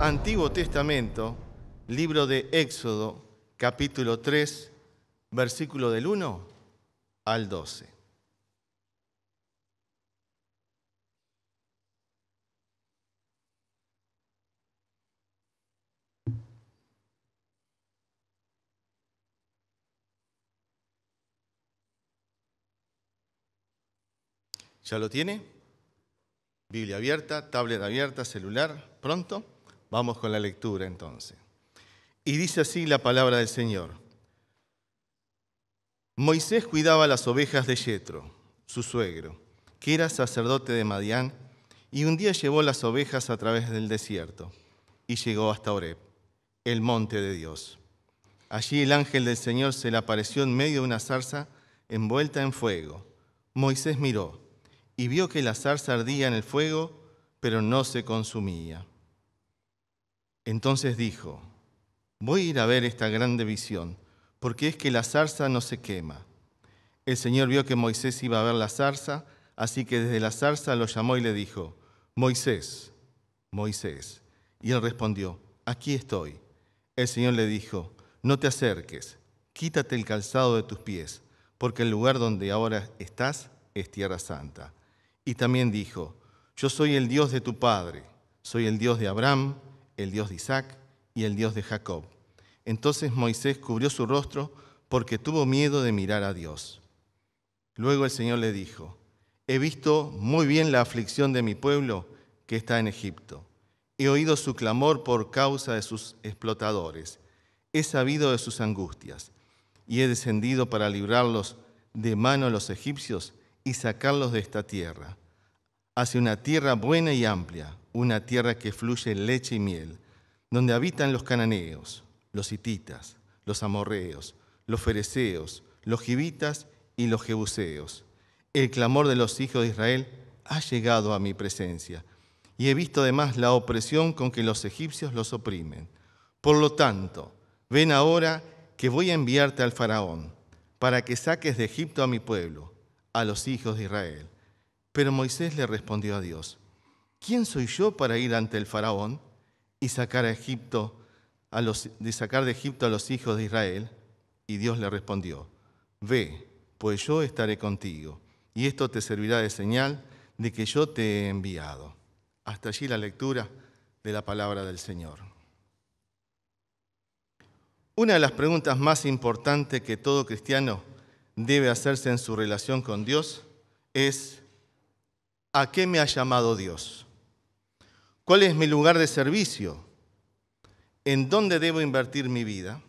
Antiguo Testamento, libro de Éxodo, capítulo 3, versículo del 1 al 12. ¿Ya lo tiene? Biblia abierta, tablet abierta, celular, ¿pronto? Vamos con la lectura entonces. Y dice así la palabra del Señor. Moisés cuidaba las ovejas de Yetro, su suegro, que era sacerdote de Madián, y un día llevó las ovejas a través del desierto y llegó hasta Horeb, el monte de Dios. Allí el ángel del Señor se le apareció en medio de una zarza envuelta en fuego. Moisés miró y vio que la zarza ardía en el fuego, pero no se consumía. Entonces dijo: voy a ir a ver esta grande visión, porque es que la zarza no se quema. El Señor vio que Moisés iba a ver la zarza, así que desde la zarza lo llamó y le dijo: Moisés, Moisés. Y él respondió: aquí estoy. El Señor le dijo: no te acerques, quítate el calzado de tus pies, porque el lugar donde ahora estás es tierra santa. Y también dijo: yo soy el Dios de tu padre, soy el Dios de Abraham, el Dios de Isaac y el Dios de Jacob. Entonces Moisés cubrió su rostro porque tuvo miedo de mirar a Dios. Luego el Señor le dijo: he visto muy bien la aflicción de mi pueblo que está en Egipto. He oído su clamor por causa de sus explotadores. He sabido de sus angustias y he descendido para librarlos de mano a los egipcios y sacarlos de esta tierra, hacia una tierra buena y amplia, una tierra que fluye leche y miel, donde habitan los cananeos, los hititas, los amorreos, los fereceos, los givitas y los jebuseos. El clamor de los hijos de Israel ha llegado a mi presencia, y he visto además la opresión con que los egipcios los oprimen. Por lo tanto, ven ahora que voy a enviarte al faraón, para que saques de Egipto a mi pueblo, a los hijos de Israel. Pero Moisés le respondió a Dios: ¿quién soy yo para ir ante el faraón y sacar de Egipto a los hijos de Israel? Y Dios le respondió: ve, pues yo estaré contigo, y esto te servirá de señal de que yo te he enviado. Hasta allí la lectura de la palabra del Señor. Una de las preguntas más importantes que todo cristiano debe hacerse en su relación con Dios es: ¿a qué me ha llamado Dios? ¿Cuál es mi lugar de servicio? ¿En dónde debo invertir mi vida?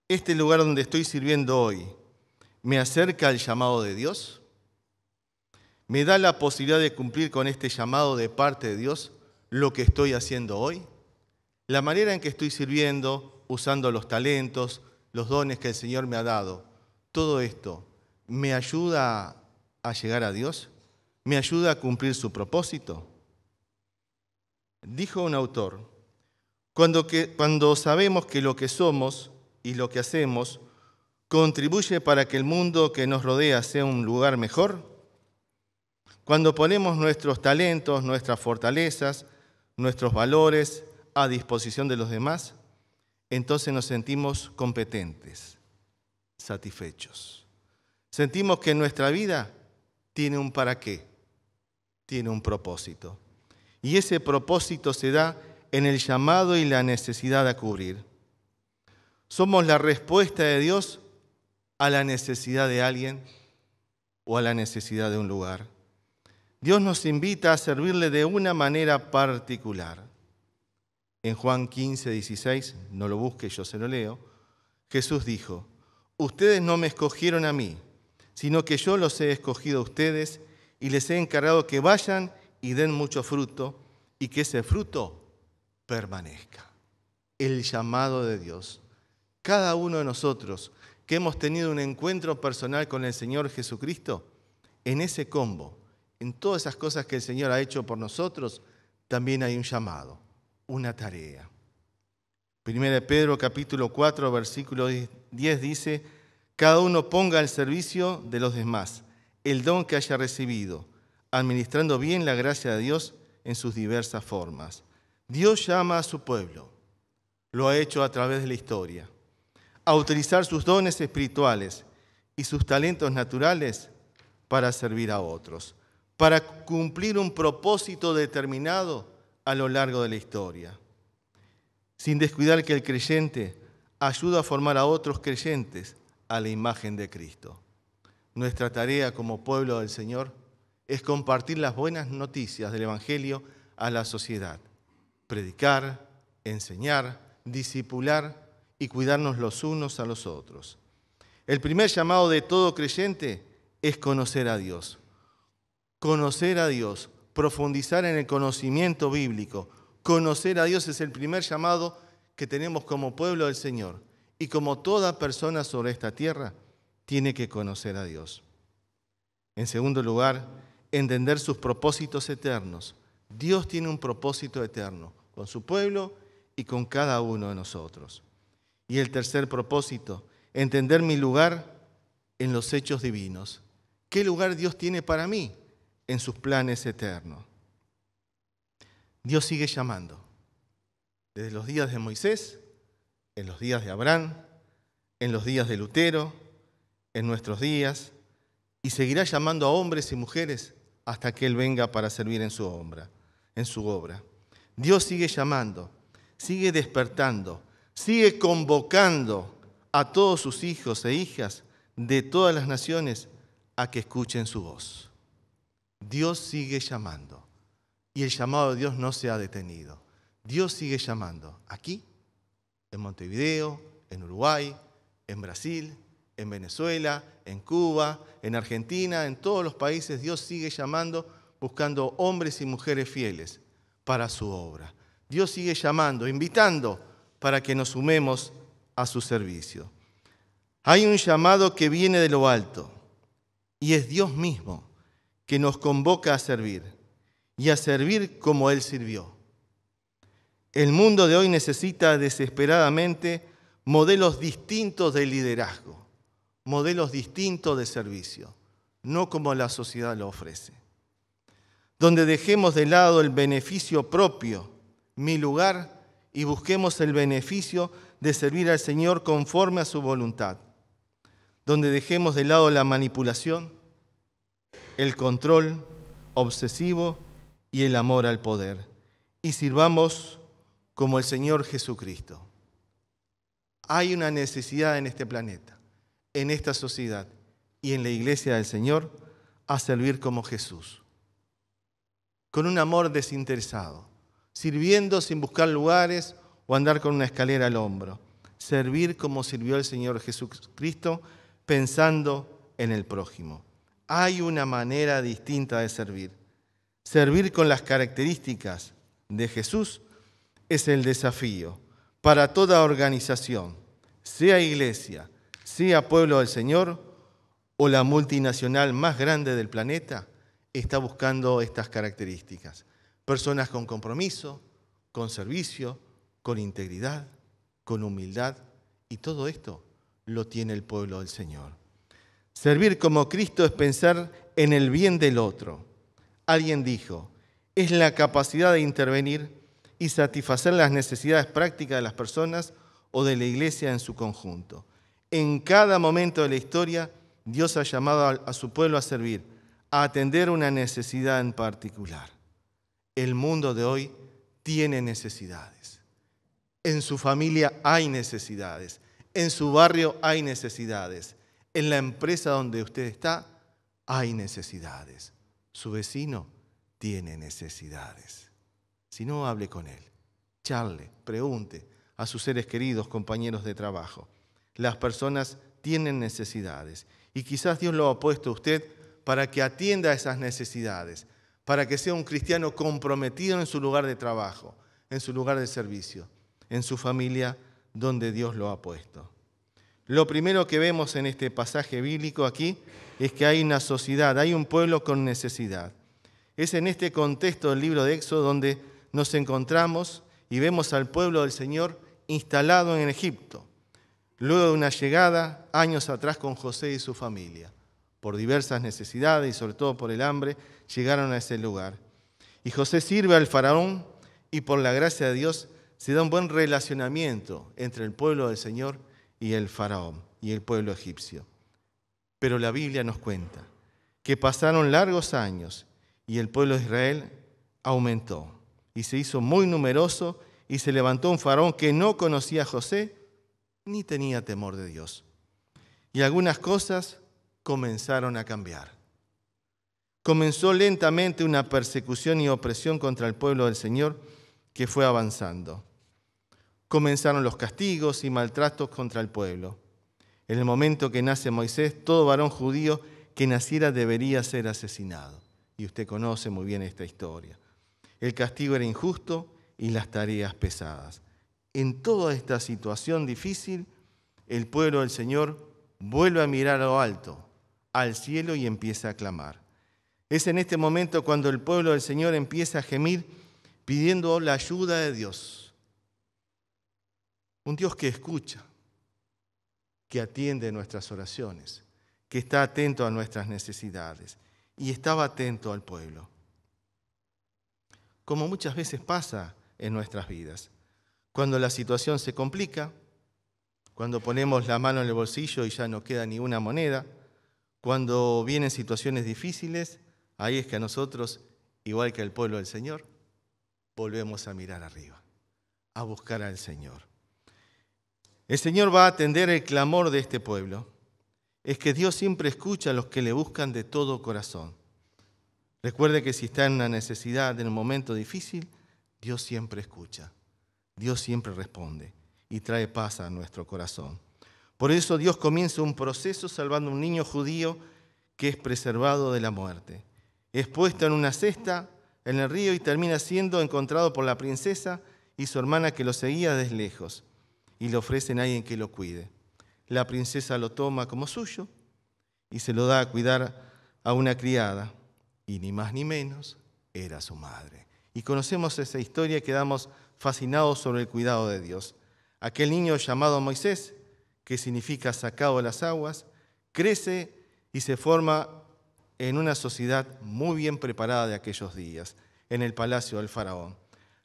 ¿Este lugar donde estoy sirviendo hoy me acerca al llamado de Dios? ¿Me da la posibilidad de cumplir con este llamado de parte de Dios lo que estoy haciendo hoy? La manera en que estoy sirviendo, usando los talentos, los dones que el Señor me ha dado, todo esto, ¿me ayuda a llegar a Dios? ¿Me ayuda a cumplir su propósito? Dijo un autor: cuando sabemos que lo que somos y lo que hacemos contribuye para que el mundo que nos rodea sea un lugar mejor, cuando ponemos nuestros talentos, nuestras fortalezas, nuestros valores a disposición de los demás, entonces nos sentimos competentes, satisfechos. Sentimos que nuestra vida tiene un para qué, tiene un propósito. Y ese propósito se da en el llamado y la necesidad a cubrir. Somos la respuesta de Dios a la necesidad de alguien o a la necesidad de un lugar. Dios nos invita a servirle de una manera particular. En Juan 15, 16, no lo busque, yo se lo leo, Jesús dijo: ustedes no me escogieron a mí, sino que yo los he escogido a ustedes y les he encargado que vayan y den mucho fruto y que ese fruto permanezca. El llamado de Dios. Cada uno de nosotros que hemos tenido un encuentro personal con el Señor Jesucristo, en ese combo, en todas esas cosas que el Señor ha hecho por nosotros, también hay un llamado, una tarea. 1 Pedro capítulo 4, versículo 10 dice: cada uno ponga al servicio de los demás el don que haya recibido, administrando bien la gracia de Dios en sus diversas formas. Dios llama a su pueblo, lo ha hecho a través de la historia, a utilizar sus dones espirituales y sus talentos naturales para servir a otros, para cumplir un propósito determinado a lo largo de la historia, sin descuidar que el creyente ayuda a formar a otros creyentes a la imagen de Cristo. Nuestra tarea como pueblo del Señor es compartir las buenas noticias del Evangelio a la sociedad, predicar, enseñar, discipular y cuidarnos los unos a los otros. El primer llamado de todo creyente es conocer a Dios. Conocer a Dios, profundizar en el conocimiento bíblico. Conocer a Dios es el primer llamado que tenemos como pueblo del Señor. Y como toda persona sobre esta tierra, tiene que conocer a Dios. En segundo lugar, entender sus propósitos eternos. Dios tiene un propósito eterno con su pueblo y con cada uno de nosotros. Y el tercer propósito, entender mi lugar en los hechos divinos. ¿Qué lugar Dios tiene para mí en sus planes eternos? Dios sigue llamando. Desde los días de Moisés, en los días de Abraham, en los días de Lutero, en nuestros días, y seguirá llamando a hombres y mujeres hasta que Él venga para servir en su obra. Dios sigue llamando, sigue despertando, sigue convocando a todos sus hijos e hijas de todas las naciones a que escuchen su voz. Dios sigue llamando y el llamado de Dios no se ha detenido. Dios sigue llamando aquí, en Montevideo, en Uruguay, en Brasil, en Venezuela, en Cuba, en Argentina, en todos los países. Dios sigue llamando, buscando hombres y mujeres fieles para su obra. Dios sigue llamando, invitando para que nos sumemos a su servicio. Hay un llamado que viene de lo alto y es Dios mismo que nos convoca a servir y a servir como Él sirvió. El mundo de hoy necesita desesperadamente modelos distintos de liderazgo, modelos distintos de servicio, no como la sociedad lo ofrece. Donde dejemos de lado el beneficio propio, mi lugar, y busquemos el beneficio de servir al Señor conforme a su voluntad. Donde dejemos de lado la manipulación, el control obsesivo y el amor al poder, y sirvamos como el Señor Jesucristo. Hay una necesidad en este planeta, en esta sociedad y en la iglesia del Señor a servir como Jesús, con un amor desinteresado, sirviendo sin buscar lugares o andar con una escalera al hombro, servir como sirvió el Señor Jesucristo pensando en el prójimo. Hay una manera distinta de servir. Servir con las características de Jesús es el desafío para toda organización, sea iglesia, sea pueblo del Señor o la multinacional más grande del planeta, está buscando estas características. Personas con compromiso, con servicio, con integridad, con humildad, y todo esto lo tiene el pueblo del Señor. Servir como Cristo es pensar en el bien del otro. Alguien dijo, es la capacidad de intervenir y satisfacer las necesidades prácticas de las personas o de la iglesia en su conjunto. En cada momento de la historia, Dios ha llamado a su pueblo a servir, a atender una necesidad en particular. El mundo de hoy tiene necesidades. En su familia hay necesidades. En su barrio hay necesidades. En la empresa donde usted está hay necesidades. Su vecino tiene necesidades. Si no, hable con él, charle, pregunte a sus seres queridos, compañeros de trabajo. Las personas tienen necesidades y quizás Dios lo ha puesto a usted para que atienda a esas necesidades, para que sea un cristiano comprometido en su lugar de trabajo, en su lugar de servicio, en su familia donde Dios lo ha puesto. Lo primero que vemos en este pasaje bíblico aquí es que hay una sociedad, hay un pueblo con necesidad. Es en este contexto del libro de Éxodo donde nos encontramos y vemos al pueblo del Señor instalado en Egipto, luego de una llegada años atrás con José y su familia. Por diversas necesidades y sobre todo por el hambre, llegaron a ese lugar. Y José sirve al faraón y por la gracia de Dios se da un buen relacionamiento entre el pueblo del Señor y el faraón y el pueblo egipcio. Pero la Biblia nos cuenta que pasaron largos años y el pueblo de Israel aumentó y se hizo muy numeroso y se levantó un faraón que no conocía a José ni tenía temor de Dios. Y algunas cosas comenzaron a cambiar. Comenzó lentamente una persecución y opresión contra el pueblo del Señor que fue avanzando. Comenzaron los castigos y maltratos contra el pueblo. En el momento que nace Moisés, todo varón judío que naciera debería ser asesinado. Y usted conoce muy bien esta historia. El castigo era injusto y las tareas pesadas. En toda esta situación difícil, el pueblo del Señor vuelve a mirar a lo alto, al cielo, y empieza a clamar. Es en este momento cuando el pueblo del Señor empieza a gemir pidiendo la ayuda de Dios. Un Dios que escucha, que atiende nuestras oraciones, que está atento a nuestras necesidades, y estaba atento al pueblo. Como muchas veces pasa en nuestras vidas, cuando la situación se complica, cuando ponemos la mano en el bolsillo y ya no queda ni una moneda, cuando vienen situaciones difíciles, ahí es que a nosotros, igual que al pueblo del Señor, volvemos a mirar arriba, a buscar al Señor. El Señor va a atender el clamor de este pueblo. Es que Dios siempre escucha a los que le buscan de todo corazón. Recuerde que si está en una necesidad, en un momento difícil, Dios siempre escucha. Dios siempre responde y trae paz a nuestro corazón. Por eso Dios comienza un proceso salvando a un niño judío que es preservado de la muerte. Es puesto en una cesta en el río y termina siendo encontrado por la princesa y su hermana que lo seguía desde lejos y le ofrecen a alguien que lo cuide. La princesa lo toma como suyo y se lo da a cuidar a una criada y ni más ni menos era su madre. Y conocemos esa historia y quedamos fascinados sobre el cuidado de Dios. Aquel niño llamado Moisés, que significa sacado de las aguas, crece y se forma en una sociedad muy bien preparada de aquellos días, en el palacio del faraón.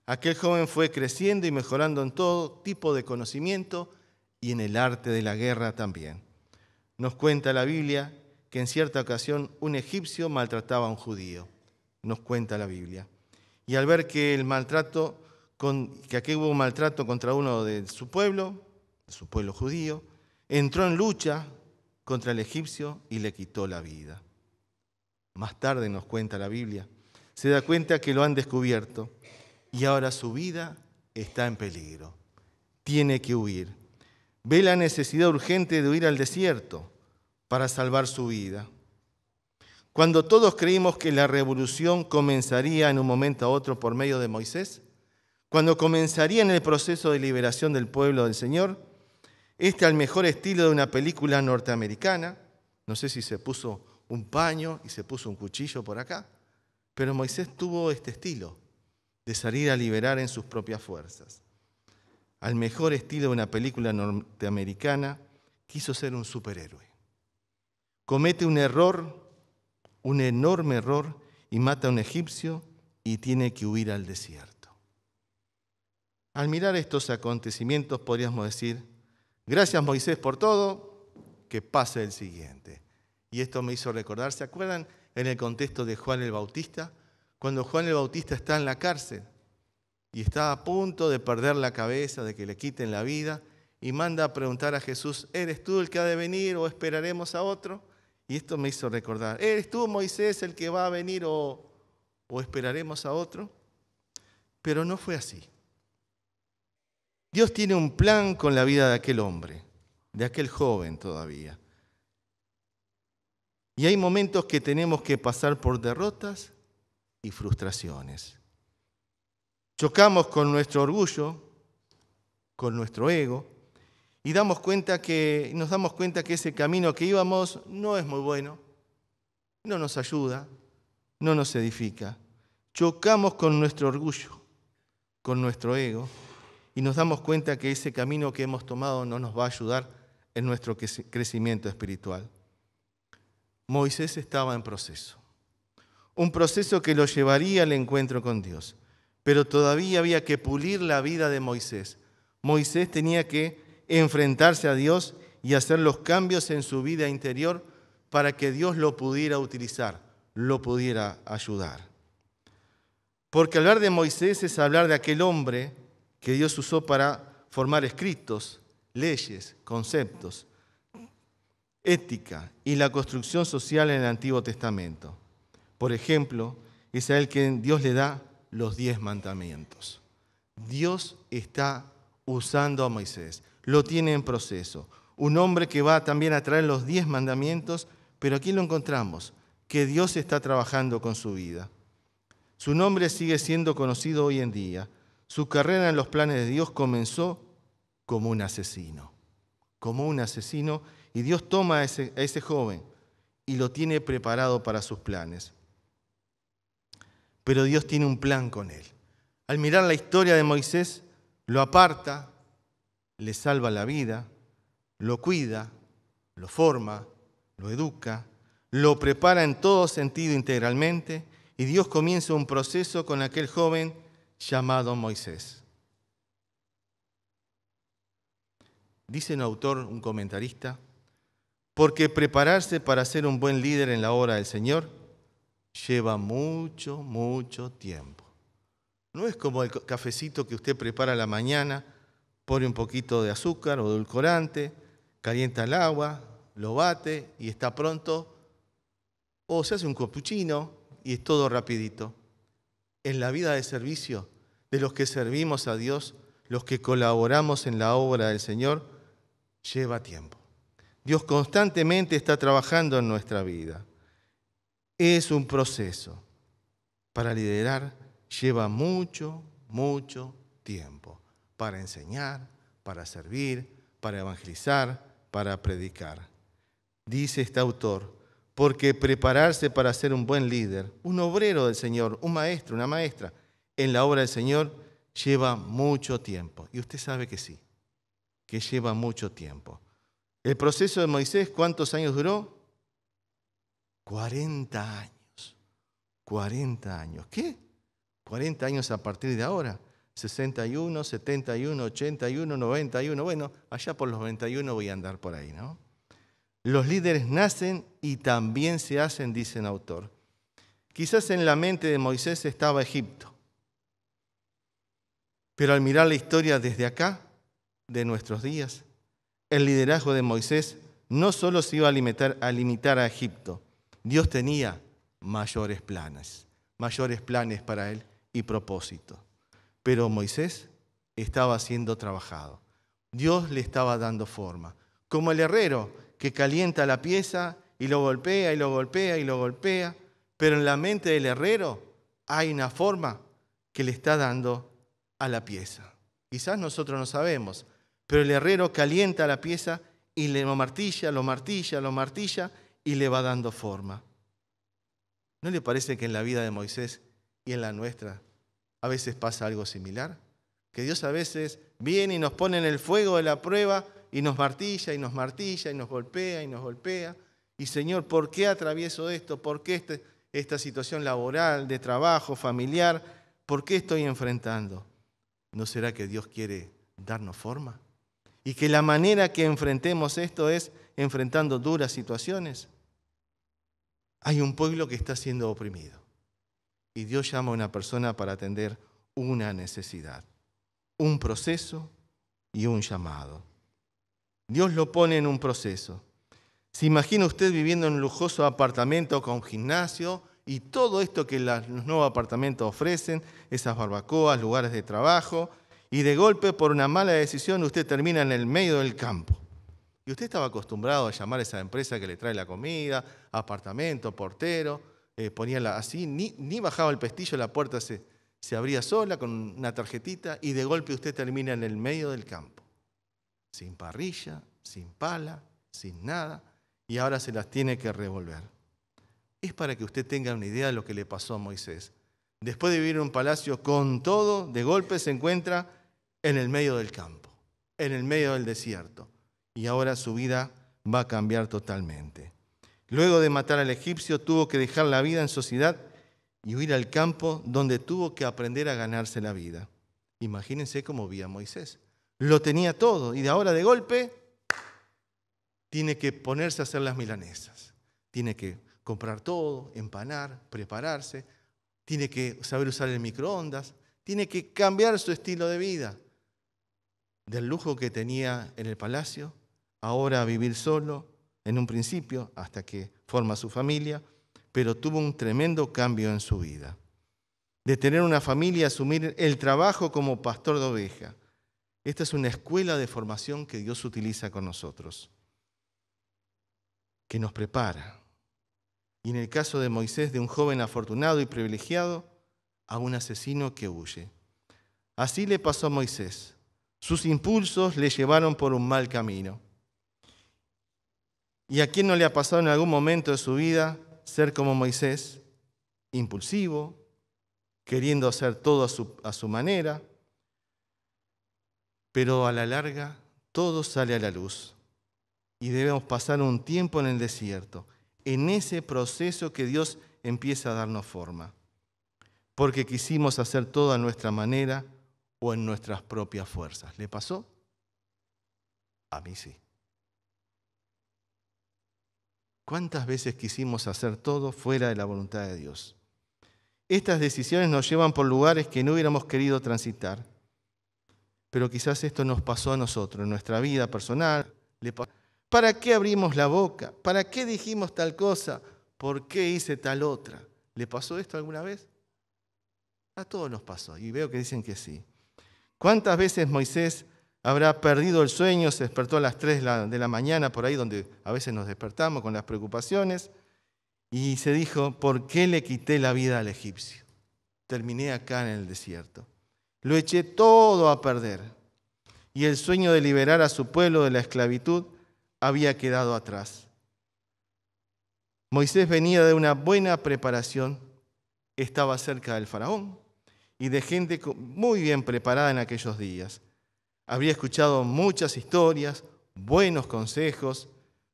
Aquel joven fue creciendo y mejorando en todo tipo de conocimiento y en el arte de la guerra también. Nos cuenta la Biblia que en cierta ocasión un egipcio maltrataba a un judío. Nos cuenta la Biblia. Y al ver que aquí hubo un maltrato contra uno de su pueblo judío, entró en lucha contra el egipcio y le quitó la vida. Más tarde, nos cuenta la Biblia, se da cuenta que lo han descubierto y ahora su vida está en peligro. Tiene que huir. Ve la necesidad urgente de huir al desierto para salvar su vida. Cuando todos creímos que la revolución comenzaría en un momento a otro por medio de Moisés, cuando comenzaría en el proceso de liberación del pueblo del Señor, al mejor estilo de una película norteamericana, no sé si se puso un paño y se puso un cuchillo por acá, pero Moisés tuvo este estilo de salir a liberar en sus propias fuerzas. Al mejor estilo de una película norteamericana, quiso ser un superhéroe. Comete un error, un enorme error, y mata a un egipcio y tiene que huir al desierto. Al mirar estos acontecimientos podríamos decir, gracias Moisés por todo, que pase el siguiente. Y esto me hizo recordar, ¿se acuerdan en el contexto de Juan el Bautista? Cuando Juan el Bautista está en la cárcel y está a punto de perder la cabeza, de que le quiten la vida, y manda a preguntar a Jesús, ¿eres tú el que ha de venir o esperaremos a otro? Y esto me hizo recordar, ¿eres tú, Moisés, el que va a venir o esperaremos a otro? Pero no fue así. Dios tiene un plan con la vida de aquel hombre, de aquel joven todavía. Y hay momentos que tenemos que pasar por derrotas y frustraciones. Chocamos con nuestro orgullo, con nuestro ego, y nos damos cuenta que ese camino que íbamos no es muy bueno, no nos ayuda, no nos edifica. Chocamos con nuestro orgullo, con nuestro ego, y nos damos cuenta que ese camino que hemos tomado no nos va a ayudar en nuestro crecimiento espiritual. Moisés estaba en proceso, un proceso que lo llevaría al encuentro con Dios, pero todavía había que pulir la vida de Moisés. Moisés tenía que enfrentarse a Dios y hacer los cambios en su vida interior para que Dios lo pudiera utilizar, lo pudiera ayudar. Porque hablar de Moisés es hablar de aquel hombre que Dios usó para formar escritos, leyes, conceptos, ética y la construcción social en el Antiguo Testamento. Por ejemplo, es a él que Dios le da los 10 mandamientos. Dios está usando a Moisés, lo tiene en proceso. Un hombre que va también a traer los 10 mandamientos, pero aquí lo encontramos, que Dios está trabajando con su vida. Su nombre sigue siendo conocido hoy en día. Su carrera en los planes de Dios comenzó como un asesino. Y Dios toma a ese joven y lo tiene preparado para sus planes. Pero Dios tiene un plan con él. Al mirar la historia de Moisés, lo aparta, le salva la vida, lo cuida, lo forma, lo educa, lo prepara en todo sentido integralmente, y Dios comienza un proceso con aquel joven llamado Moisés. Dice un autor, un comentarista, porque prepararse para ser un buen líder en la obra del Señor lleva mucho, mucho tiempo. No es como el cafecito que usted prepara a la mañana, pone un poquito de azúcar o edulcorante, calienta el agua, lo bate y está pronto. O se hace un cappuccino y es todo rapidito. En la vida de servicio de los que servimos a Dios, los que colaboramos en la obra del Señor, lleva tiempo. Dios constantemente está trabajando en nuestra vida. Es un proceso. Para liderar lleva mucho, mucho tiempo. Para enseñar, para servir, para evangelizar, para predicar. Dice este autor, porque prepararse para ser un buen líder, un obrero del Señor, un maestro, una maestra, en la obra del Señor, lleva mucho tiempo. Y usted sabe que sí, que lleva mucho tiempo. El proceso de Moisés, ¿cuántos años duró? 40 años. 40 años. ¿Qué? 40 años a partir de ahora. 61, 71, 81, 91. Bueno, allá por los 91 voy a andar por ahí, ¿no? Los líderes nacen y también se hacen, dice el autor. Quizás en la mente de Moisés estaba Egipto. Pero al mirar la historia desde acá, de nuestros días, el liderazgo de Moisés no solo se iba a limitar a Egipto. Dios tenía mayores planes para él y propósitos. Pero Moisés estaba siendo trabajado. Dios le estaba dando forma. Como el herrero que calienta la pieza y lo golpea y lo golpea y lo golpea, pero en la mente del herrero hay una forma que le está dando a la pieza. Quizás nosotros no sabemos, pero el herrero calienta la pieza y lo martilla y le va dando forma. ¿No le parece que en la vida de Moisés y en la nuestra a veces pasa algo similar? Que Dios a veces viene y nos pone en el fuego de la prueba y nos martilla y nos golpea y nos golpea. Y Señor, ¿por qué atravieso esto? ¿Por qué esta situación laboral, de trabajo, familiar? ¿Por qué estoy enfrentando? ¿No será que Dios quiere darnos forma? Y que la manera que enfrentemos esto es enfrentando duras situaciones. Hay un pueblo que está siendo oprimido. Y Dios llama a una persona para atender una necesidad, un proceso y un llamado. Dios lo pone en un proceso. ¿Se imagina usted viviendo en un lujoso apartamento con gimnasio y todo esto que los nuevos apartamentos ofrecen, esas barbacoas, lugares de trabajo, y de golpe por una mala decisión usted termina en el medio del campo? Y usted estaba acostumbrado a llamar a esa empresa que le trae la comida, apartamento, portero, ponía así, ni bajaba el pestillo, la puerta se abría sola con una tarjetita y de golpe usted termina en el medio del campo. Sin parrilla, sin pala, sin nada, y ahora se las tiene que revolver. Es para que usted tenga una idea de lo que le pasó a Moisés. Después de vivir en un palacio con todo, de golpe se encuentra en el medio del campo, en el medio del desierto. Y ahora su vida va a cambiar totalmente. Luego de matar al egipcio, tuvo que dejar la vida en sociedad y huir al campo donde tuvo que aprender a ganarse la vida. Imagínense cómo vivía Moisés. Lo tenía todo y de ahora de golpe tiene que ponerse a hacer las milanesas. Tiene que comprar todo, empanar, prepararse. Tiene que saber usar el microondas. Tiene que cambiar su estilo de vida. Del lujo que tenía en el palacio, ahora a vivir solo, en un principio, hasta que forma su familia, pero tuvo un tremendo cambio en su vida. De tener una familia, asumir el trabajo como pastor de oveja. Esta es una escuela de formación que Dios utiliza con nosotros, que nos prepara. Y en el caso de Moisés, de un joven afortunado y privilegiado, a un asesino que huye. Así le pasó a Moisés. Sus impulsos le llevaron por un mal camino. ¿Y a quién no le ha pasado en algún momento de su vida ser como Moisés? Impulsivo, queriendo hacer todo a su manera, pero a la larga todo sale a la luz y debemos pasar un tiempo en el desierto, en ese proceso que Dios empieza a darnos forma, porque quisimos hacer todo a nuestra manera o en nuestras propias fuerzas. ¿Le pasó? A mí sí. ¿Cuántas veces quisimos hacer todo fuera de la voluntad de Dios? Estas decisiones nos llevan por lugares que no hubiéramos querido transitar, pero quizás esto nos pasó a nosotros, en nuestra vida personal. ¿Para qué abrimos la boca? ¿Para qué dijimos tal cosa? ¿Por qué hice tal otra? ¿Le pasó esto alguna vez? A todos nos pasó, y veo que dicen que sí. ¿Cuántas veces Moisés habrá perdido el sueño, se despertó a las 3 de la mañana, por ahí donde a veces nos despertamos con las preocupaciones, y se dijo, ¿por qué le quité la vida al egipcio? Terminé acá en el desierto. Lo eché todo a perder. Y el sueño de liberar a su pueblo de la esclavitud había quedado atrás. Moisés venía de una buena preparación, estaba cerca del faraón y de gente muy bien preparada en aquellos días. Habría escuchado muchas historias, buenos consejos,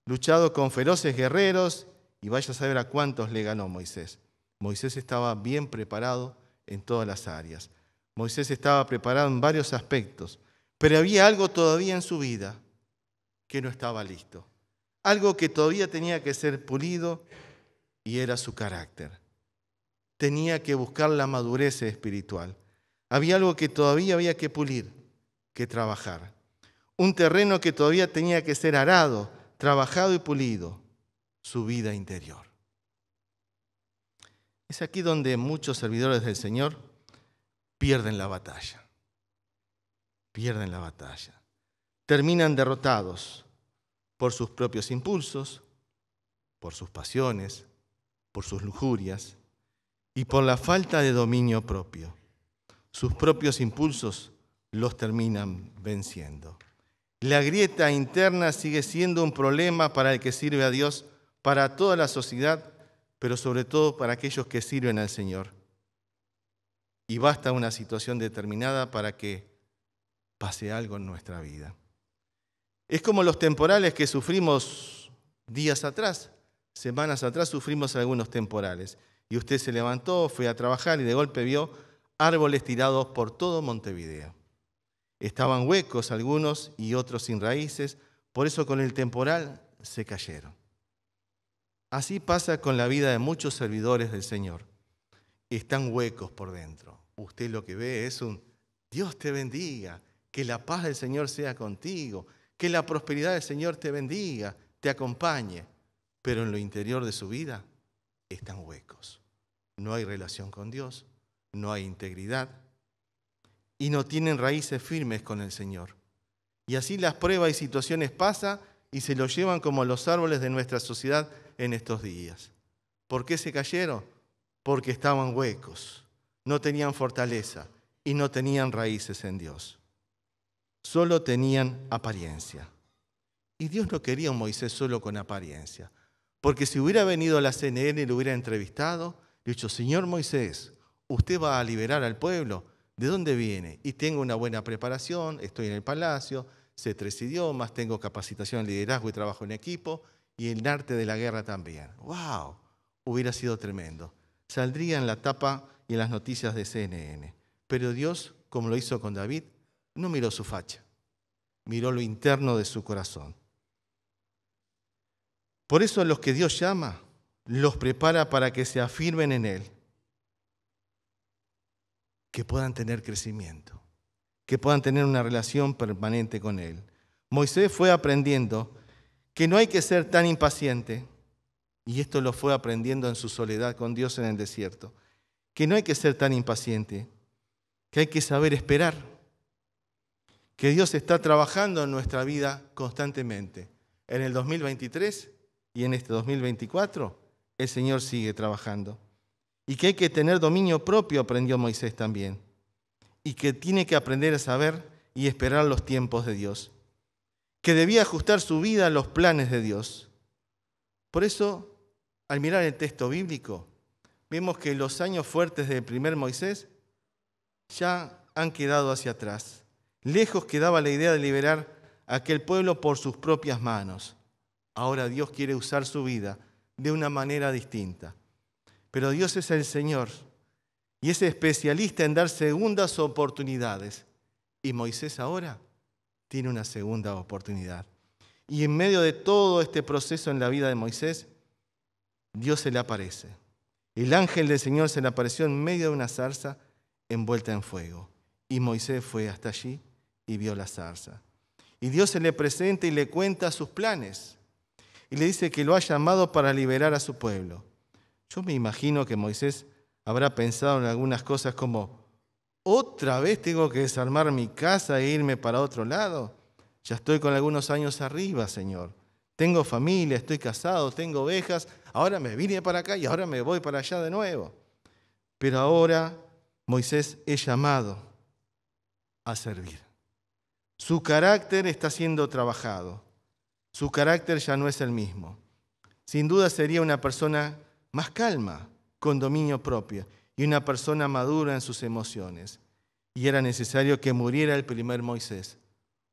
luchado con feroces guerreros y vaya a saber a cuántos le ganó Moisés. Moisés estaba bien preparado en todas las áreas. Moisés estaba preparado en varios aspectos, pero había algo todavía en su vida que no estaba listo. Algo que todavía tenía que ser pulido y era su carácter. Tenía que buscar la madurez espiritual. Había algo que todavía había que pulir, que trabajar. Un terreno que todavía tenía que ser arado, trabajado y pulido, su vida interior. Es aquí donde muchos servidores del Señor pierden la batalla. Pierden la batalla. Terminan derrotados por sus propios impulsos, por sus pasiones, por sus lujurias y por la falta de dominio propio. Sus propios impulsos los terminan venciendo. La grieta interna sigue siendo un problema para el que sirve a Dios, para toda la sociedad, pero sobre todo para aquellos que sirven al Señor. Y basta una situación determinada para que pase algo en nuestra vida. Es como los temporales que sufrimos días atrás, semanas atrás sufrimos algunos temporales. Y usted se levantó, fue a trabajar y de golpe vio árboles tirados por todo Montevideo. Estaban huecos algunos y otros sin raíces, por eso con el temporal se cayeron. Así pasa con la vida de muchos servidores del Señor. Están huecos por dentro. Usted lo que ve es un Dios te bendiga, que la paz del Señor sea contigo, que la prosperidad del Señor te bendiga, te acompañe. Pero en lo interior de su vida están huecos. No hay relación con Dios, no hay integridad y no tienen raíces firmes con el Señor. Y así las pruebas y situaciones pasan y se los llevan como los árboles de nuestra sociedad en estos días. ¿Por qué se cayeron? Porque estaban huecos, no tenían fortaleza y no tenían raíces en Dios. Solo tenían apariencia. Y Dios no quería a un Moisés solo con apariencia. Porque si hubiera venido a la CNN y lo hubiera entrevistado, le dicho, señor Moisés, usted va a liberar al pueblo. ¿De dónde viene? Y tengo una buena preparación, estoy en el palacio, sé 3 idiomas, tengo capacitación en liderazgo y trabajo en equipo y el arte de la guerra también. ¡Wow! Hubiera sido tremendo. saldría en la tapa y en las noticias de CNN. Pero Dios, como lo hizo con David, no miró su facha, miró lo interno de su corazón. Por eso a los que Dios llama, los prepara para que se afirmen en Él, que puedan tener crecimiento, que puedan tener una relación permanente con Él. Moisés fue aprendiendo que no hay que ser tan impaciente, y esto lo fue aprendiendo en su soledad con Dios en el desierto, que no hay que ser tan impaciente, que hay que saber esperar, que Dios está trabajando en nuestra vida constantemente. En el 2023 y en este 2024, el Señor sigue trabajando. Y que hay que tener dominio propio, aprendió Moisés también. Y que tiene que aprender a saber y esperar los tiempos de Dios. Que debía ajustar su vida a los planes de Dios. Por eso, al mirar el texto bíblico, vemos que los años fuertes del primer Moisés ya han quedado hacia atrás. Lejos quedaba la idea de liberar a aquel pueblo por sus propias manos. Ahora Dios quiere usar su vida de una manera distinta. Pero Dios es el Señor y es especialista en dar segundas oportunidades. Y Moisés ahora tiene una segunda oportunidad. Y en medio de todo este proceso en la vida de Moisés, Dios se le aparece. El ángel del Señor se le apareció en medio de una zarza envuelta en fuego. Y Moisés fue hasta allí y vio la zarza. Y Dios se le presenta y le cuenta sus planes. Y le dice que lo ha llamado para liberar a su pueblo. Yo me imagino que Moisés habrá pensado en algunas cosas como, ¿otra vez tengo que desarmar mi casa e irme para otro lado? Ya estoy con algunos años arriba, Señor. Tengo familia, estoy casado, tengo ovejas. Ahora me vine para acá y ahora me voy para allá de nuevo. Pero ahora Moisés es llamado a servir. Su carácter está siendo trabajado. Su carácter ya no es el mismo. Sin duda sería una persona más calma, con dominio propio, y una persona madura en sus emociones. Y era necesario que muriera el primer Moisés.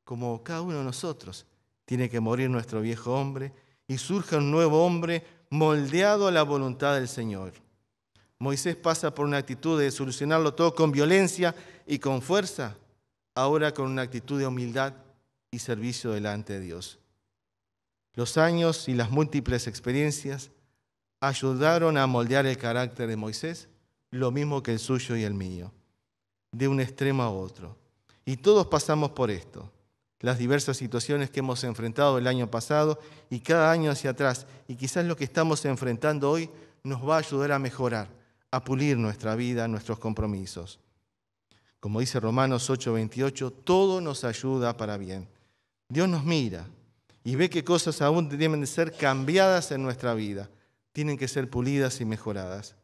Como cada uno de nosotros, tiene que morir nuestro viejo hombre y surja un nuevo hombre moldeado a la voluntad del Señor. Moisés pasa por una actitud de solucionarlo todo con violencia y con fuerza, ahora con una actitud de humildad y servicio delante de Dios. Los años y las múltiples experiencias ayudaron a moldear el carácter de Moisés, lo mismo que el suyo y el mío, de un extremo a otro. Y todos pasamos por esto, las diversas situaciones que hemos enfrentado el año pasado y cada año hacia atrás. Y quizás lo que estamos enfrentando hoy nos va a ayudar a mejorar, a pulir nuestra vida, nuestros compromisos. Como dice Romanos 8:28, todo nos ayuda para bien. Dios nos mira y ve qué cosas aún deben de ser cambiadas en nuestra vida. Tienen que ser pulidas y mejoradas.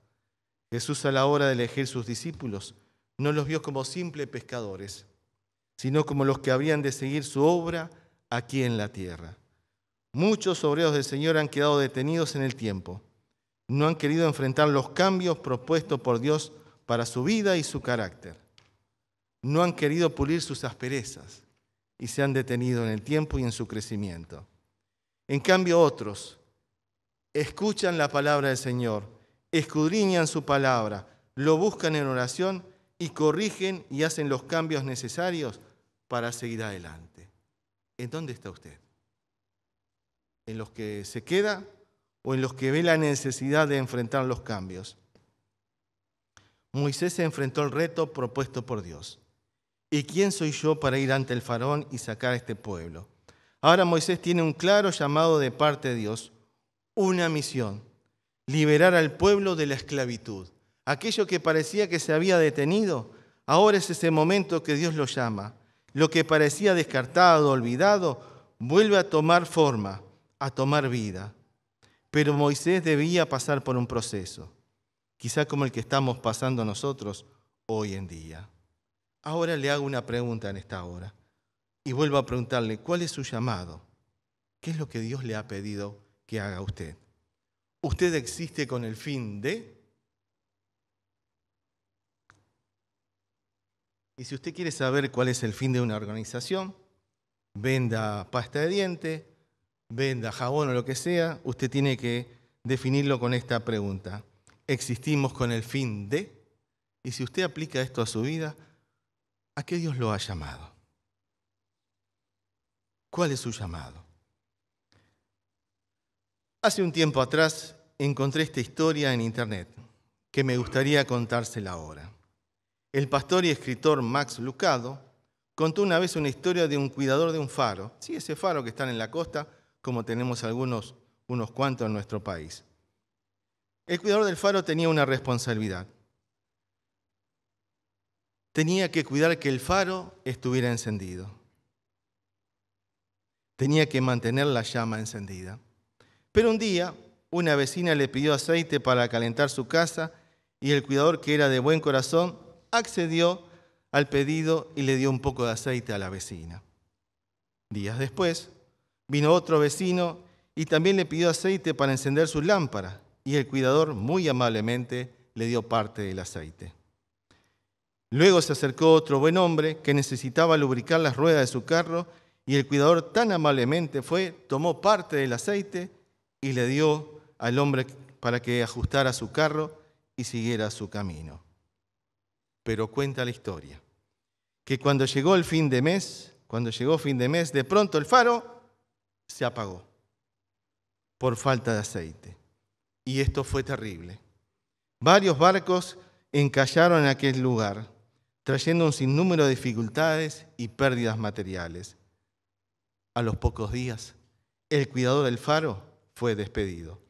Jesús, a la hora de elegir sus discípulos, no los vio como simples pescadores, sino como los que habrían de seguir su obra aquí en la tierra. Muchos obreros del Señor han quedado detenidos en el tiempo. No han querido enfrentar los cambios propuestos por Dios para su vida y su carácter. No han querido pulir sus asperezas y se han detenido en el tiempo y en su crecimiento. En cambio, otros escuchan la palabra del Señor, escudriñan su palabra, lo buscan en oración y corrigen y hacen los cambios necesarios para seguir adelante. ¿En dónde está usted? ¿En los que se queda o en los que ve la necesidad de enfrentar los cambios? Moisés se enfrentó al reto propuesto por Dios. ¿Y quién soy yo para ir ante el faraón y sacar a este pueblo? Ahora Moisés tiene un claro llamado de parte de Dios, una misión: liberar al pueblo de la esclavitud. Aquello que parecía que se había detenido, ahora es ese momento que Dios lo llama. Lo que parecía descartado, olvidado, vuelve a tomar forma, a tomar vida. Pero Moisés debía pasar por un proceso, quizá como el que estamos pasando nosotros hoy en día. Ahora le hago una pregunta en esta hora y vuelvo a preguntarle, ¿cuál es su llamado? ¿Qué es lo que Dios le ha pedido que haga usted? ¿Usted existe con el fin de? Y si usted quiere saber cuál es el fin de una organización, venda pasta de diente, venda jabón o lo que sea, usted tiene que definirlo con esta pregunta. existimos con el fin de, y si usted aplica esto a su vida, ¿a qué Dios lo ha llamado? ¿Cuál es su llamado? Hace un tiempo atrás encontré esta historia en internet que me gustaría contársela ahora. El pastor y escritor Max Lucado contó una vez una historia de un cuidador de un faro. Sí, ese faro que están en la costa, como tenemos unos cuantos en nuestro país. El cuidador del faro tenía una responsabilidad. Tenía que cuidar que el faro estuviera encendido. Tenía que mantener la llama encendida. Pero un día, una vecina le pidió aceite para calentar su casa y el cuidador, que era de buen corazón, accedió al pedido y le dio un poco de aceite a la vecina. Días después, vino otro vecino y también le pidió aceite para encender sus lámparas y el cuidador muy amablemente le dio parte del aceite. Luego se acercó otro buen hombre que necesitaba lubricar las ruedas de su carro y el cuidador tan amablemente tomó parte del aceite y le dio al hombre para que ajustara su carro y siguiera su camino. Pero cuenta la historia que cuando llegó fin de mes, de pronto el faro se apagó por falta de aceite. Y esto fue terrible. Varios barcos encallaron en aquel lugar, trayendo un sinnúmero de dificultades y pérdidas materiales. A los pocos días, el cuidador del faro fue despedido.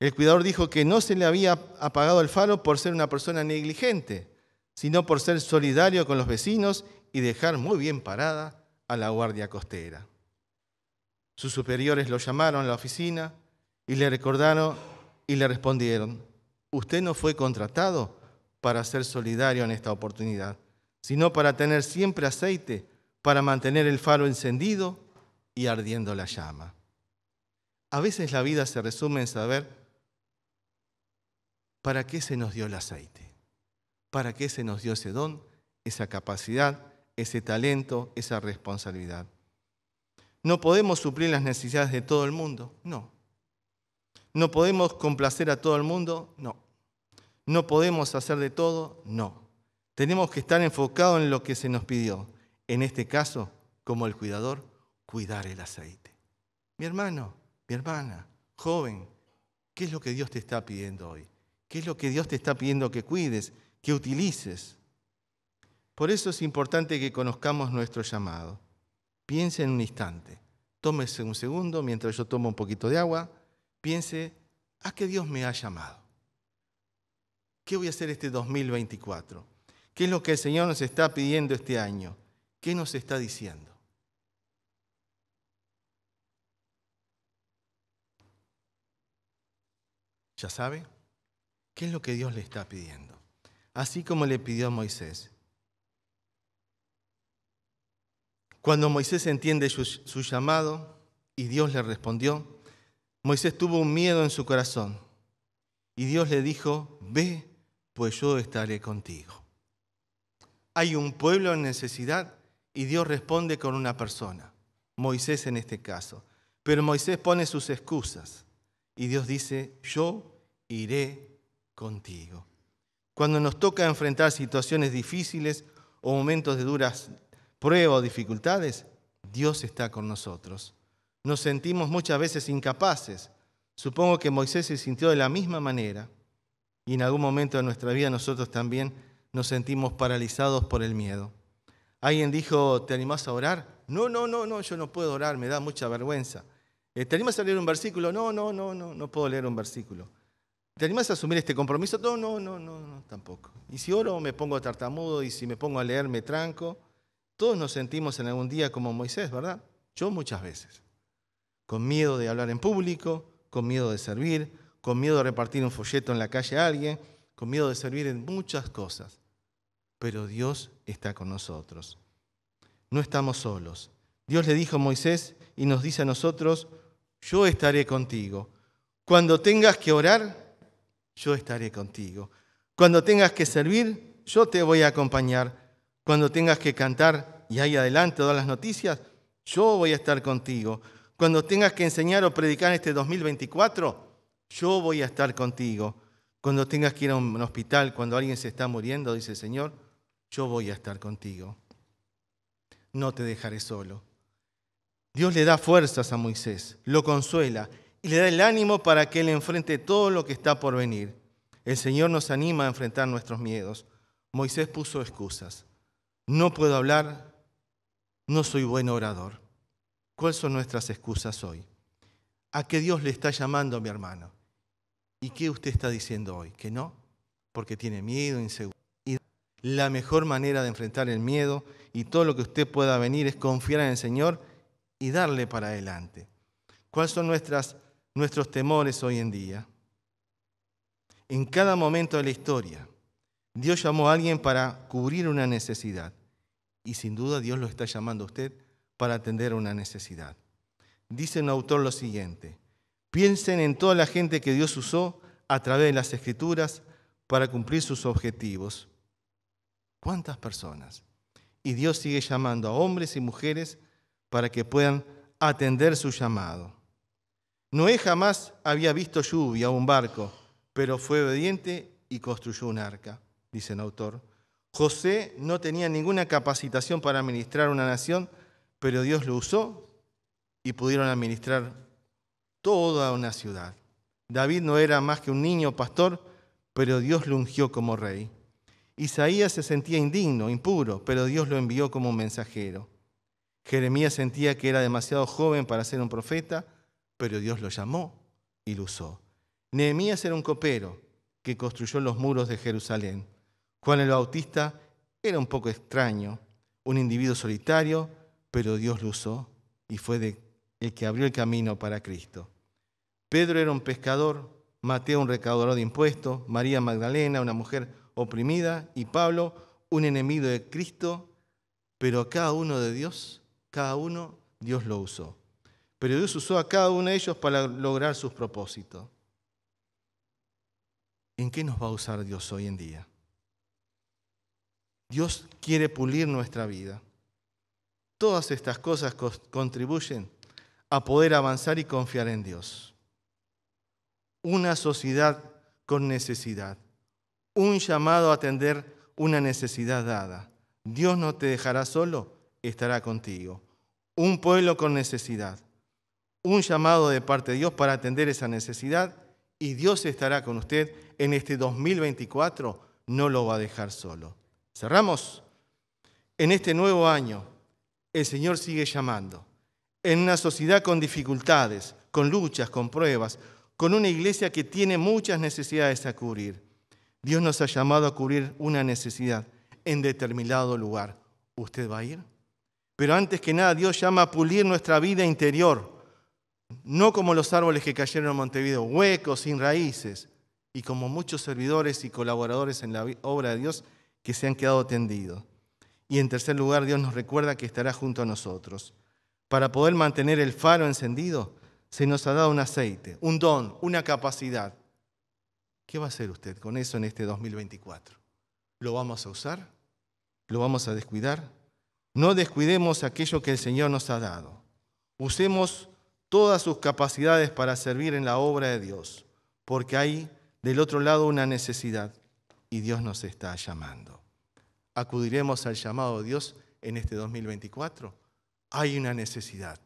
El cuidador dijo que no se le había apagado el faro por ser una persona negligente, sino por ser solidario con los vecinos y dejar muy bien parada a la guardia costera. Sus superiores lo llamaron a la oficina y le recordaron y le respondieron: usted no fue contratado para ser solidario en esta oportunidad, sino para tener siempre aceite para mantener el faro encendido y ardiendo la llama. A veces la vida se resume en saber para qué se nos dio el aceite, para qué se nos dio ese don, esa capacidad, ese talento, esa responsabilidad. No podemos suplir las necesidades de todo el mundo, no. No podemos complacer a todo el mundo, no. No podemos hacer de todo, no. Tenemos que estar enfocados en lo que se nos pidió. En este caso, como el cuidador, cuidar el aceite. Mi hermano, mi hermana, joven, ¿qué es lo que Dios te está pidiendo hoy? ¿Qué es lo que Dios te está pidiendo que cuides, que utilices? Por eso es importante que conozcamos nuestro llamado. Piense en un instante, tómese un segundo mientras yo tomo un poquito de agua, piense, ¿a qué Dios me ha llamado? ¿Qué voy a hacer este 2024? ¿Qué es lo que el Señor nos está pidiendo este año? ¿Qué nos está diciendo? ¿Ya sabe? ¿Qué es lo que Dios le está pidiendo? Así como le pidió a Moisés. Cuando Moisés entiende su llamado y Dios le respondió, Moisés tuvo un miedo en su corazón y Dios le dijo: ve, pues yo estaré contigo. Hay un pueblo en necesidad y Dios responde con una persona, Moisés en este caso. Pero Moisés pone sus excusas y Dios dice: yo iré contigo. Cuando nos toca enfrentar situaciones difíciles o momentos de duras pruebas o dificultades, Dios está con nosotros. Nos sentimos muchas veces incapaces. Supongo que Moisés se sintió de la misma manera y en algún momento de nuestra vida nosotros también nos sentimos paralizados por el miedo. Alguien dijo: ¿te animás a orar? No, yo no puedo orar, me da mucha vergüenza. ¿Te animás a leer un versículo? No puedo leer un versículo. ¿Te animás a asumir este compromiso? No, tampoco. Y si oro me pongo tartamudo y si me pongo a leer me tranco. Todos nos sentimos en algún día como Moisés, ¿verdad? Yo muchas veces. Con miedo de hablar en público, con miedo de servir, con miedo de repartir un folleto en la calle a alguien, con miedo de servir en muchas cosas. Pero Dios está con nosotros. No estamos solos. Dios le dijo a Moisés y nos dice a nosotros: yo estaré contigo. Cuando tengas que orar, yo estaré contigo. Cuando tengas que servir, yo te voy a acompañar. Cuando tengas que cantar y ahí adelante dar las noticias, yo voy a estar contigo. Cuando tengas que enseñar o predicar en este 2024, yo voy a estar contigo. Cuando tengas que ir a un hospital, cuando alguien se está muriendo, dice el Señor, yo voy a estar contigo. No te dejaré solo. Dios le da fuerzas a Moisés, lo consuela y le da el ánimo para que él enfrente todo lo que está por venir. El Señor nos anima a enfrentar nuestros miedos. Moisés puso excusas. No puedo hablar, no soy buen orador. ¿Cuáles son nuestras excusas hoy? ¿A qué Dios le está llamando a mi hermano? ¿Y qué usted está diciendo hoy? ¿Que no? Porque tiene miedo, inseguridad. Y la mejor manera de enfrentar el miedo y todo lo que usted pueda venir es confiar en el Señor y darle para adelante. ¿Cuáles son nuestros temores hoy en día? En cada momento de la historia, Dios llamó a alguien para cubrir una necesidad. Y sin duda Dios lo está llamando a usted para atender una necesidad. Dice un autor lo siguiente: piensen en toda la gente que Dios usó a través de las Escrituras para cumplir sus objetivos. ¿Cuántas personas? Y Dios sigue llamando a hombres y mujeres para que puedan atender su llamado. Noé jamás había visto lluvia o un barco, pero fue obediente y construyó un arca, dice el autor. José no tenía ninguna capacitación para administrar una nación, pero Dios lo usó y pudieron administrar toda una ciudad. David no era más que un niño pastor, pero Dios lo ungió como rey. Isaías se sentía indigno, impuro, pero Dios lo envió como un mensajero. Jeremías sentía que era demasiado joven para ser un profeta, pero Dios lo llamó y lo usó. Nehemías era un copero que construyó los muros de Jerusalén. Juan el Bautista era un poco extraño, un individuo solitario, pero Dios lo usó y fue el que abrió el camino para Cristo. Pedro era un pescador, Mateo un recaudador de impuestos, María Magdalena una mujer oprimida y Pablo un enemigo de Cristo, pero cada uno Dios lo usó. Pero Dios usó a cada uno de ellos para lograr sus propósitos. ¿En qué nos va a usar Dios hoy en día? Dios quiere pulir nuestra vida. Todas estas cosas contribuyen a poder avanzar y confiar en Dios. Una sociedad con necesidad. Un llamado a atender una necesidad dada. Dios no te dejará solo, estará contigo. Un pueblo con necesidad. Un llamado de parte de Dios para atender esa necesidad y Dios estará con usted en este 2024. No lo va a dejar solo. Cerramos. En este nuevo año, el Señor sigue llamando. En una sociedad con dificultades, con luchas, con pruebas, con una iglesia que tiene muchas necesidades a cubrir. Dios nos ha llamado a cubrir una necesidad en determinado lugar. ¿Usted va a ir? Pero antes que nada, Dios llama a pulir nuestra vida interior. No como los árboles que cayeron en Montevideo, huecos, sin raíces. Y como muchos servidores y colaboradores en la obra de Dios que se han quedado tendidos. Y en tercer lugar, Dios nos recuerda que estará junto a nosotros. Para poder mantener el faro encendido, se nos ha dado un aceite, un don, una capacidad. ¿Qué va a hacer usted con eso en este 2024? ¿Lo vamos a usar? ¿Lo vamos a descuidar? No descuidemos aquello que el Señor nos ha dado. Usemos todas sus capacidades para servir en la obra de Dios, porque hay del otro lado una necesidad y Dios nos está llamando. ¿Acudiremos al llamado de Dios en este 2024? Hay una necesidad.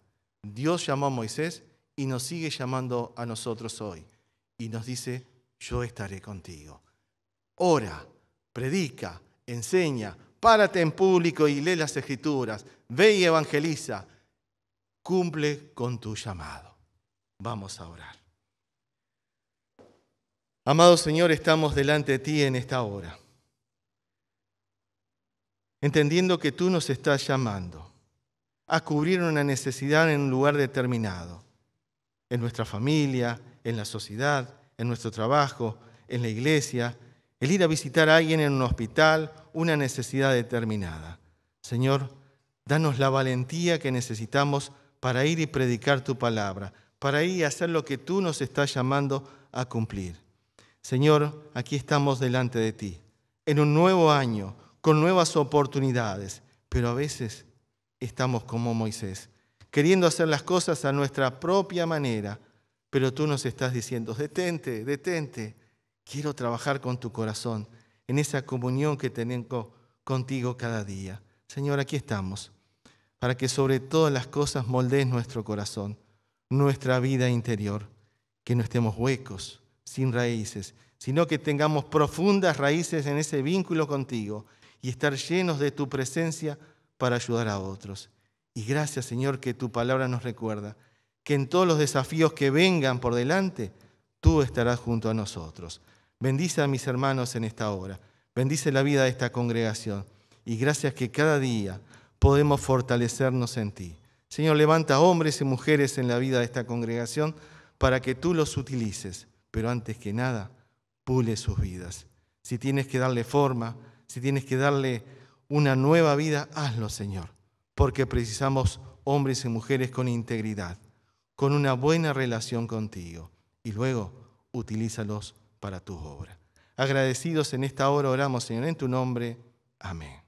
Dios llamó a Moisés y nos sigue llamando a nosotros hoy. Y nos dice, yo estaré contigo. Ora, predica, enseña, párate en público y lee las Escrituras. Ve y evangeliza. Cumple con tu llamado. Vamos a orar. Amado Señor, estamos delante de ti en esta hora, entendiendo que tú nos estás llamando a cubrir una necesidad en un lugar determinado, en nuestra familia, en la sociedad, en nuestro trabajo, en la iglesia, el ir a visitar a alguien en un hospital, una necesidad determinada. Señor, danos la valentía que necesitamos para ir y predicar tu palabra, para ir y hacer lo que tú nos estás llamando a cumplir. Señor, aquí estamos delante de ti, en un nuevo año, con nuevas oportunidades, pero a veces estamos como Moisés, queriendo hacer las cosas a nuestra propia manera, pero tú nos estás diciendo, detente, Quiero trabajar con tu corazón, en esa comunión que tengo contigo cada día. Señor, aquí estamos, para que sobre todas las cosas moldees nuestro corazón, nuestra vida interior, que no estemos huecos, sin raíces, sino que tengamos profundas raíces en ese vínculo contigo y estar llenos de tu presencia para ayudar a otros. Y gracias, Señor, que tu palabra nos recuerda que en todos los desafíos que vengan por delante, tú estarás junto a nosotros. Bendice a mis hermanos en esta hora, bendice la vida de esta congregación y gracias que cada día podemos fortalecernos en ti. Señor, levanta hombres y mujeres en la vida de esta congregación para que tú los utilices, pero antes que nada, pule sus vidas. Si tienes que darle forma, si tienes que darle una nueva vida, hazlo, Señor, porque precisamos hombres y mujeres con integridad, con una buena relación contigo, y luego utilízalos para tu obra. Agradecidos en esta hora oramos, Señor, en tu nombre. Amén.